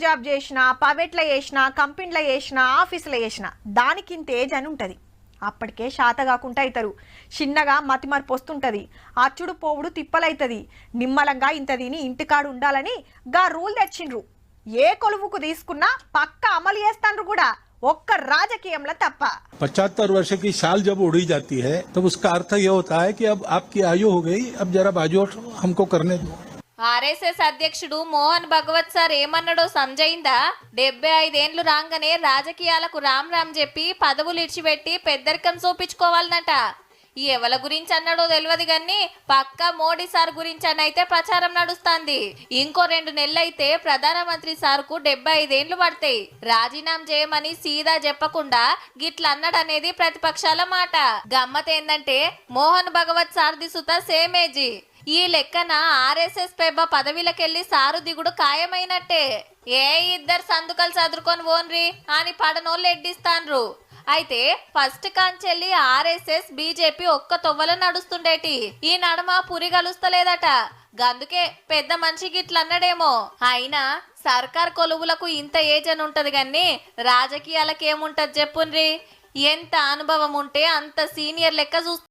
Job చేసినా, ప్రైవేట్లో చేసినా, కంపెనీలో చేసినా, ఆఫీసులో చేసినా దానికింత ఏజ్ అని ఉంటుంది. అప్పటికే శాత కాకుండా అవుతారు. చిన్నగా మతిమరుపు వస్తుంటుంది. అచ్చుడు పోవుడు తిప్పలైతుంది. నిమ్మలంగా ఇంత తిని ఇంటికాడు ఉండాలని గా రూల్ తెచ్చిండ్రు. ఏ కొలువుకు తీసుకున్నా పక్క అమలు చేస్తాండ్రు కూడా, ఒక్క రాజకీయంలో తప్ప. 75 वर्ष की साल जब उड़ी जाती है तब उसका अर्थ ये होता है कि अब आपकी आयु हो गई, अब जरा बाजू हमको करने दो. ఆర్ఎస్ఎస్ అధ్యక్షుడు మోహన్ భగవత్ సార్ ఏమన్నాడో సంజయిందా? 75 ఏండ్లు రాగానే రాజకీయాలకు రామ్ రామ్ చెప్పి పదవులు ఇడిచిపెట్టి పెద్దరికం చూపించుకోవాలన్నట. ఈ ఎవల గురించి అన్నాడో తెలియదు కానీ పక్కా మోడీ సార్ గురించి అని అయితే ప్రచారం నడుస్తుంది. ఇంకో 2 నెలలైతే ప్రధానమంత్రి సార్కు 75 ఏండ్లు పడతాయి. రాజీనామా చేయమని సీదా చెప్పకుండా గిట్ల అన్నాడనేది ప్రతిపక్షాల మాట. గమ్మత్ ఏందంటే మోహన్ భగవత్ సార్ది సుత సేమ్ ఏజీ. ఈ లెక్కన ఆర్ఎస్ఎస్ పెబ్బ పదవిలకెళ్లి సారు దిగుడు ఖాయమైనట్టే. ఏ ఇద్దరు సందుకలు చదువుకొని ఓన్రి అని పడనోళ్ళు ఎడ్డిస్తాన్రు. అయితే ఫస్ట్ కాంచెల్లి ఆర్ఎస్ఎస్ బీజేపీ ఒక్క తొవ్వల నడుస్తుండేటి. ఈ నడమ పురి గలుస్తలేదట. గందుకే పెద్ద మనిషికి ఇట్లా అన్నాడేమో. అయినా సర్కార్ కొలువులకు ఇంత ఏజ్ అని ఉంటది గాని రాజకీయాలకు ఏముంటది చెప్పుండ్రి. ఎంత అనుభవం ఉంటే అంత సీనియర్ లెక్క చూస్తుంది.